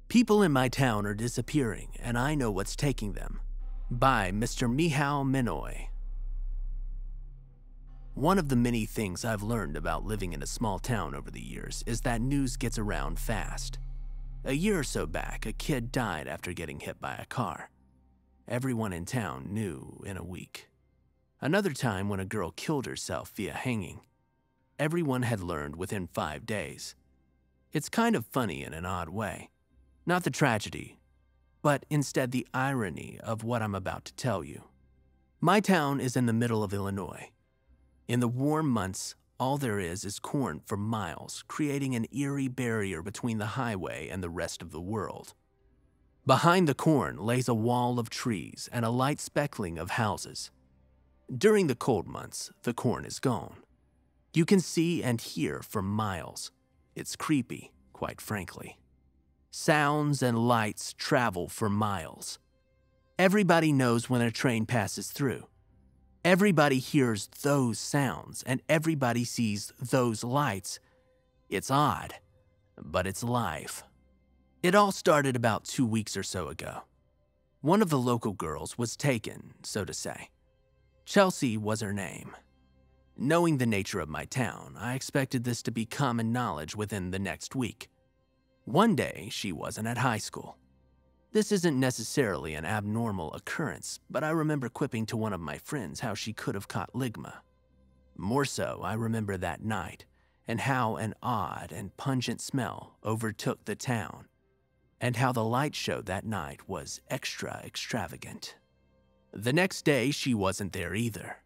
People in my town are disappearing, and I know what's taking them. By Mr. Mihao Minoy. One of the many things I've learned about living in a small town over the years is that news gets around fast. A year or so back, a kid died after getting hit by a car. Everyone in town knew in a week. Another time when a girl killed herself via hanging. Everyone had learned within 5 days. It's kind of funny in an odd way. Not the tragedy, but instead the irony of what I'm about to tell you. My town is in the middle of Illinois. In the warm months, all there is corn for miles, creating an eerie barrier between the highway and the rest of the world. Behind the corn lays a wall of trees and a light speckling of houses. During the cold months, the corn is gone. You can see and hear for miles. It's creepy, quite frankly. Sounds and lights travel for miles. Everybody knows when a train passes through. Everybody hears those sounds, and everybody sees those lights. It's odd, but it's life. It all started about 2 weeks or so ago. One of the local girls was taken, so to say. Chelsea was her name. Knowing the nature of my town, I expected this to be common knowledge within the next week. One day, she wasn't at high school. This isn't necessarily an abnormal occurrence, but I remember quipping to one of my friends how she could have caught ligma. More so, I remember that night, and how an odd and pungent smell overtook the town, and how the light show that night was extra extravagant. The next day, she wasn't there either,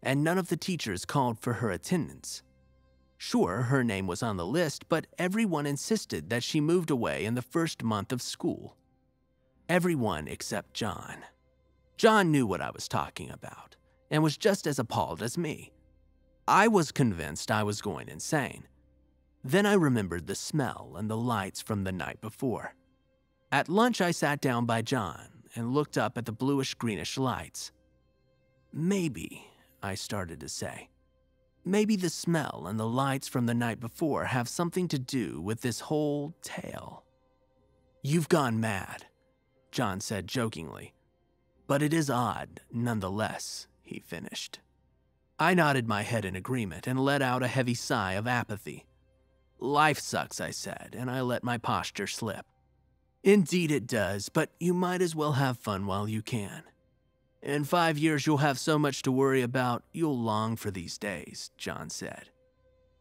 and none of the teachers called for her attendance. Sure, her name was on the list, but everyone insisted that she moved away in the first month of school. Everyone except John. John knew what I was talking about, and was just as appalled as me. I was convinced I was going insane. Then I remembered the smell and the lights from the night before. At lunch, I sat down by John and looked up at the bluish-greenish lights. Maybe, I started to say. Maybe the smell and the lights from the night before have something to do with this whole tale. You've gone mad, John said jokingly. But it is odd, nonetheless, he finished. I nodded my head in agreement and let out a heavy sigh of apathy. Life sucks, I said, and I let my posture slip. Indeed it does, but you might as well have fun while you can. In 5 years, you'll have so much to worry about, you'll long for these days, John said.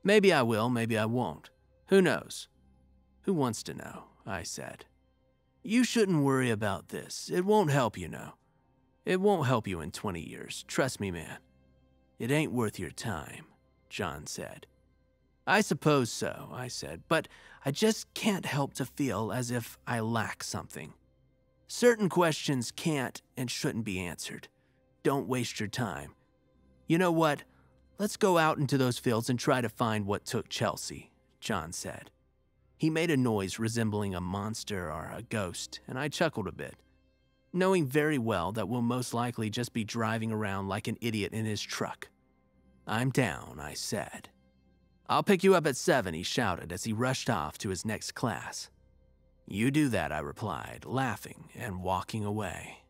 Maybe I will, maybe I won't. Who knows? Who wants to know? I said. You shouldn't worry about this. It won't help, you know. It won't help you in 20 years. Trust me, man. It ain't worth your time, John said. I suppose so, I said, but I just can't help to feel as if I lack something. Certain questions can't and shouldn't be answered. Don't waste your time. You know what? Let's go out into those fields and try to find what took Chelsea, John said. He made a noise resembling a monster or a ghost, and I chuckled a bit, knowing very well that we'll most likely just be driving around like an idiot in his truck. I'm down, I said. I'll pick you up at 7, he shouted as he rushed off to his next class. You do that, I replied, laughing and walking away.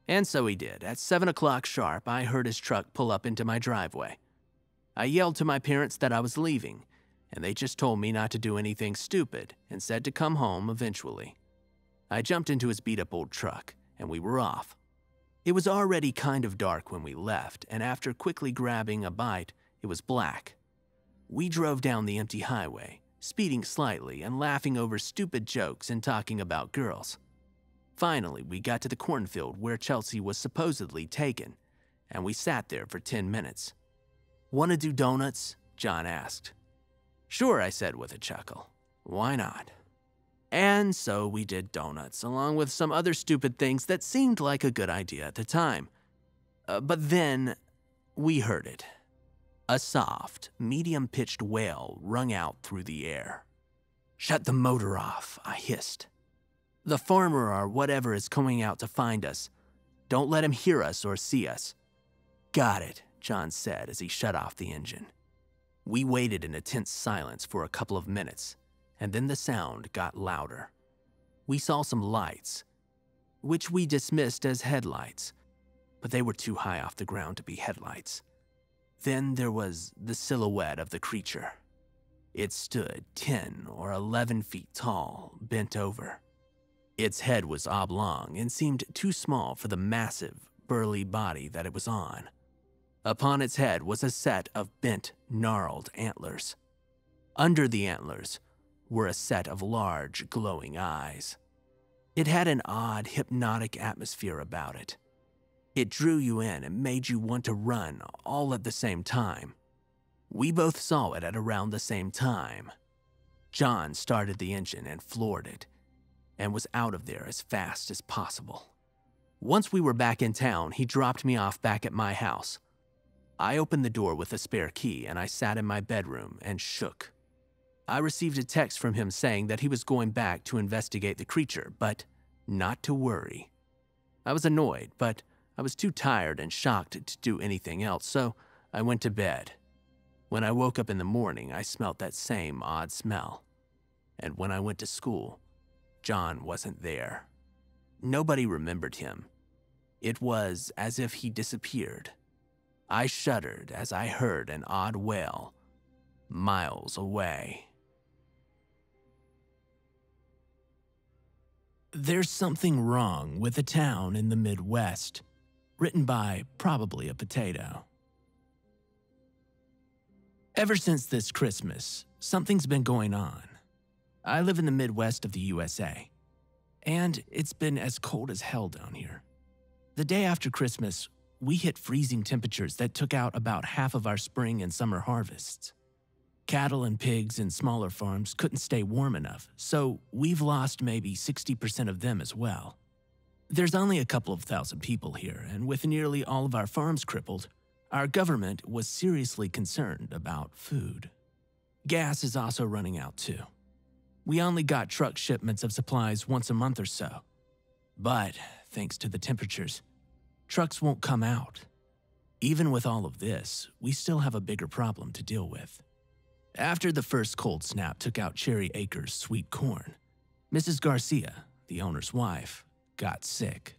And so he did. At 7 o'clock sharp, I heard his truck pull up into my driveway. I yelled to my parents that I was leaving, and they just told me not to do anything stupid and said to come home eventually. I jumped into his beat-up old truck, and we were off. It was already kind of dark when we left, and after quickly grabbing a bite, it was black. We drove down the empty highway, speeding slightly and laughing over stupid jokes and talking about girls. Finally, we got to the cornfield where Chelsea was supposedly taken, and we sat there for 10 minutes. Want to do donuts? John asked. Sure, I said with a chuckle. Why not? And so we did donuts, along with some other stupid things that seemed like a good idea at the time. But then, we heard it. A soft, medium-pitched wail rung out through the air. Shut the motor off, I hissed. The farmer or whatever is coming out to find us. Don't let him hear us or see us. Got it, John said as he shut off the engine. We waited in a tense silence for a couple of minutes, and then the sound got louder. We saw some lights, which we dismissed as headlights, but they were too high off the ground to be headlights. Then there was the silhouette of the creature. It stood 10 or 11 feet tall, bent over. Its head was oblong and seemed too small for the massive, burly body that it was on. Upon its head was a set of bent, gnarled antlers. Under the antlers were a set of large, glowing eyes. It had an odd, hypnotic atmosphere about it. It drew you in and made you want to run all at the same time. We both saw it at around the same time. John started the engine and floored it, and was out of there as fast as possible. Once we were back in town, he dropped me off back at my house. I opened the door with a spare key and I sat in my bedroom and shook. I received a text from him saying that he was going back to investigate the creature, but not to worry. I was annoyed, but I was too tired and shocked to do anything else, so I went to bed. When I woke up in the morning, I smelt that same odd smell. And when I went to school, John wasn't there. Nobody remembered him. It was as if he disappeared. I shuddered as I heard an odd wail, miles away. There's Something Wrong with a Town in the Midwest, written by probably a potato. Ever since this Christmas, something's been going on. I live in the Midwest of the USA, and it's been as cold as hell down here. The day after Christmas, we hit freezing temperatures that took out about half of our spring and summer harvests. Cattle and pigs in smaller farms couldn't stay warm enough, so we've lost maybe 60% of them as well. There's only a couple of thousand people here, and with nearly all of our farms crippled, our government was seriously concerned about food. Gas is also running out too. We only got truck shipments of supplies once a month or so. But, thanks to the temperatures, trucks won't come out. Even with all of this, we still have a bigger problem to deal with. After the first cold snap took out Cherry Acres' sweet corn, Mrs. Garcia, the owner's wife, got sick.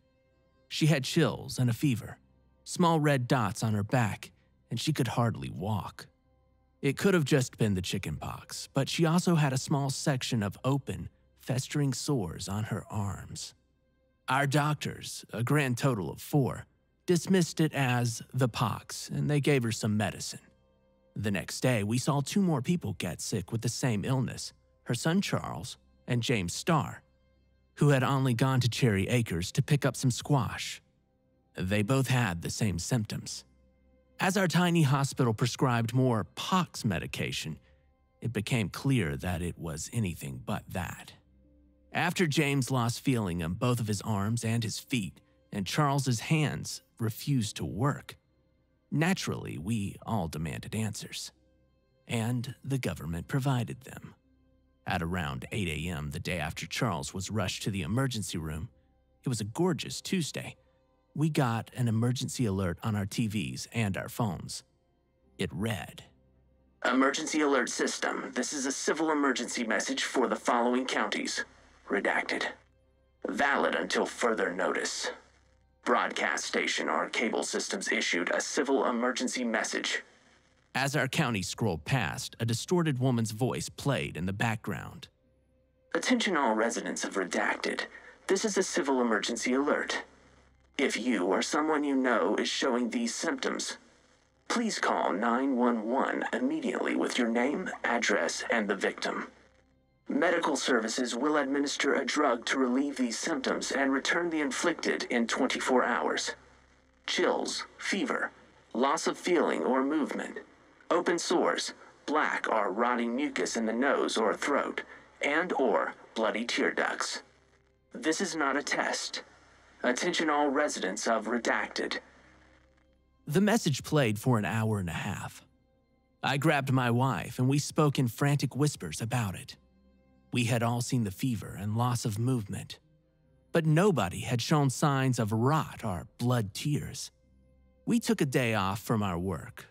She had chills and a fever, small red dots on her back, and she could hardly walk. It could have just been the chicken pox, but she also had a small section of open, festering sores on her arms. Our doctors, a grand total of 4, dismissed it as the pox, and they gave her some medicine. The next day, we saw 2 more people get sick with the same illness, her son Charles and James Starr, who had only gone to Cherry Acres to pick up some squash. They both had the same symptoms. As our tiny hospital prescribed more pox medication, it became clear that it was anything but that. After James lost feeling in both of his arms and his feet, and Charles's hands refused to work, naturally, we all demanded answers. And the government provided them. At around 8 a.m. the day after Charles was rushed to the emergency room, it was a gorgeous Tuesday, we got an emergency alert on our TVs and our phones. It read, "Emergency alert system. This is a civil emergency message for the following counties. Redacted. Valid until further notice. Broadcast station or cable systems issued a civil emergency message." As our county scrolled past, a distorted woman's voice played in the background. "Attention all residents of Redacted. This is a civil emergency alert. If you or someone you know is showing these symptoms, please call 911 immediately with your name, address, and the victim. Medical services will administer a drug to relieve these symptoms and return the inflicted in 24 hours. Chills, fever, loss of feeling or movement, open sores, black or rotting mucus in the nose or throat, and/or bloody tear ducts. This is not a test. Attention all residents of Redacted." The message played for an hour and a half. I grabbed my wife and we spoke in frantic whispers about it. We had all seen the fever and loss of movement, but nobody had shown signs of rot or blood tears. We took a day off from our work.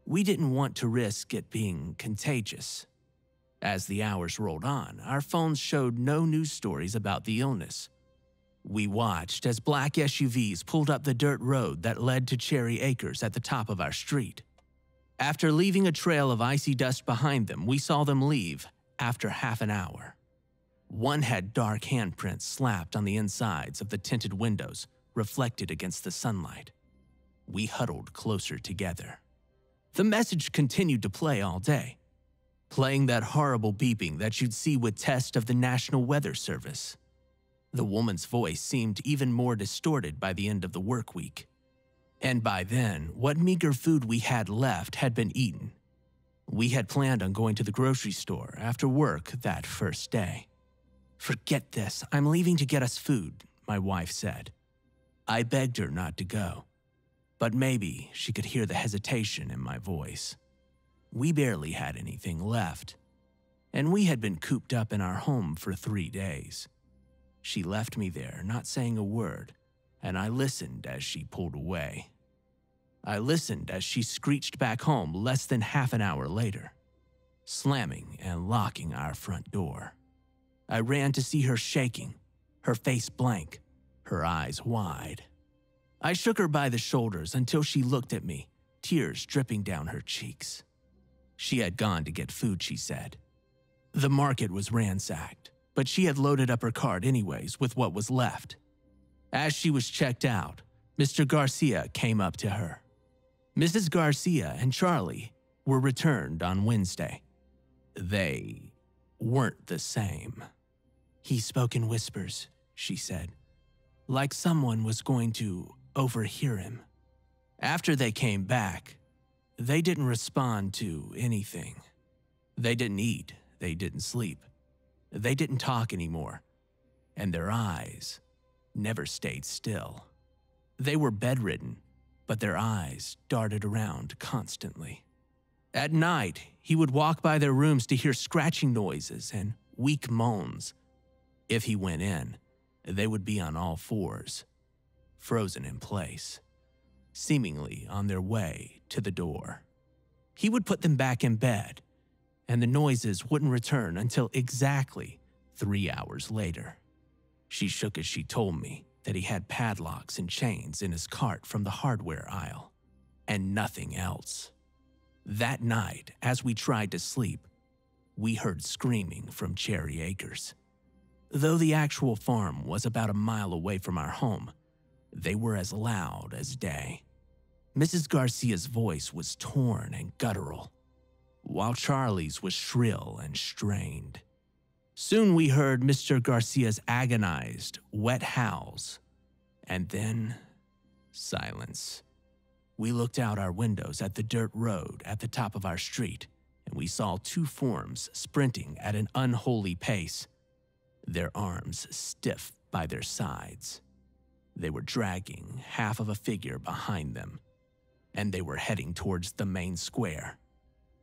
We didn't want to risk it being contagious. As the hours rolled on, our phones showed no news stories about the illness. We watched as black SUVs pulled up the dirt road that led to Cherry Acres at the top of our street. After leaving a trail of icy dust behind them, we saw them leave after half an hour. One had dark handprints slapped on the insides of the tinted windows, reflected against the sunlight. We huddled closer together. The message continued to play all day, playing that horrible beeping that you'd see with tests of the National Weather Service. The woman's voice seemed even more distorted by the end of the work week. And by then, what meager food we had left had been eaten. We had planned on going to the grocery store after work that first day. "Forget this, I'm leaving to get us food," my wife said. I begged her not to go, but maybe she could hear the hesitation in my voice. We barely had anything left, and we had been cooped up in our home for 3 days. She left me there, not saying a word, and I listened as she pulled away. I listened as she screeched back home less than half an hour later, slamming and locking our front door. I ran to see her shaking, her face blank, her eyes wide. I shook her by the shoulders until she looked at me, tears dripping down her cheeks. She had gone to get food, she said. The market was ransacked, but she had loaded up her cart anyways with what was left. As she was checked out, Mr. Garcia came up to her. Mrs. Garcia and Charlie were returned on Wednesday. They weren't the same. "He spoke in whispers," she said, "like someone was going to overhear him." After they came back, they didn't respond to anything. They didn't eat, they didn't sleep, they didn't talk anymore, and their eyes never stayed still. They were bedridden, but their eyes darted around constantly. At night, he would walk by their rooms to hear scratching noises and weak moans. If he went in, they would be on all fours, frozen in place, seemingly on their way to the door. He would put them back in bed, and the noises wouldn't return until exactly 3 hours later. She shook as she told me that he had padlocks and chains in his cart from the hardware aisle, and nothing else. That night, as we tried to sleep, we heard screaming from Cherry Acres. Though the actual farm was about a mile away from our home, they were as loud as day. Mrs. Garcia's voice was torn and guttural, while Charlie's was shrill and strained. Soon we heard Mr. Garcia's agonized, wet howls, and then silence. We looked out our windows at the dirt road at the top of our street, and we saw 2 forms sprinting at an unholy pace, their arms stiff by their sides. They were dragging half of a figure behind them, and they were heading towards the main square.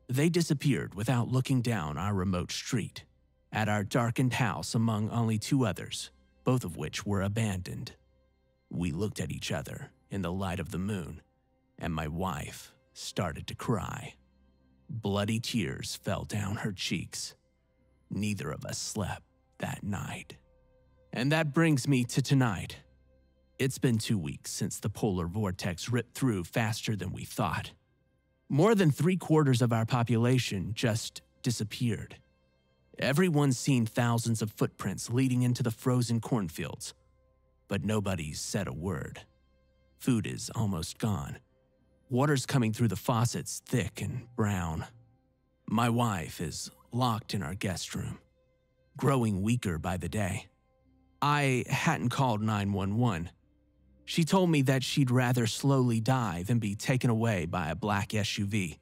They disappeared without looking down our remote street, at our darkened house among only 2 others, both of which were abandoned. We looked at each other in the light of the moon, and my wife started to cry. Bloody tears fell down her cheeks. Neither of us slept that night. And that brings me to tonight. It's been 2 weeks since the polar vortex ripped through faster than we thought. More than 3/4 of our population just disappeared. Everyone's seen thousands of footprints leading into the frozen cornfields, but nobody's said a word. Food is almost gone. Water's coming through the faucets thick and brown. My wife is locked in our guest room, growing weaker by the day. I hadn't called 911. She told me that she'd rather slowly die than be taken away by a black SUV,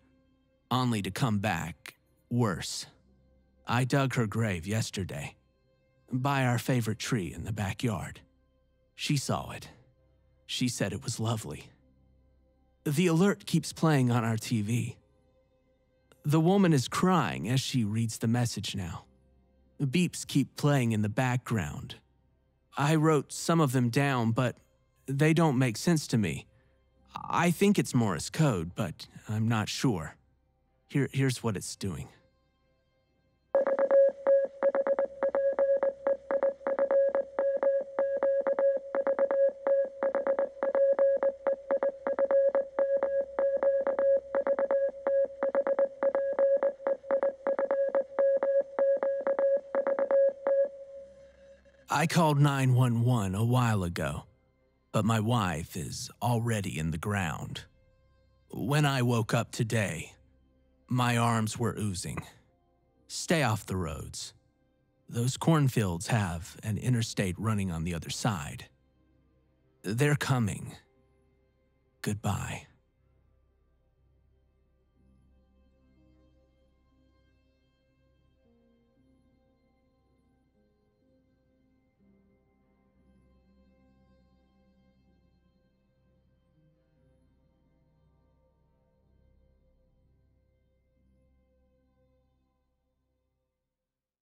only to come back worse. I dug her grave yesterday, by our favorite tree in the backyard. She saw it. She said it was lovely. The alert keeps playing on our TV. The woman is crying as she reads the message now. Beeps keep playing in the background. I wrote some of them down, but they don't make sense to me. I think it's Morse code, but I'm not sure. Here's what it's doing. I called 911 a while ago, but my wife is already in the ground. When I woke up today, my arms were oozing. Stay off the roads. Those cornfields have an interstate running on the other side. They're coming. Goodbye.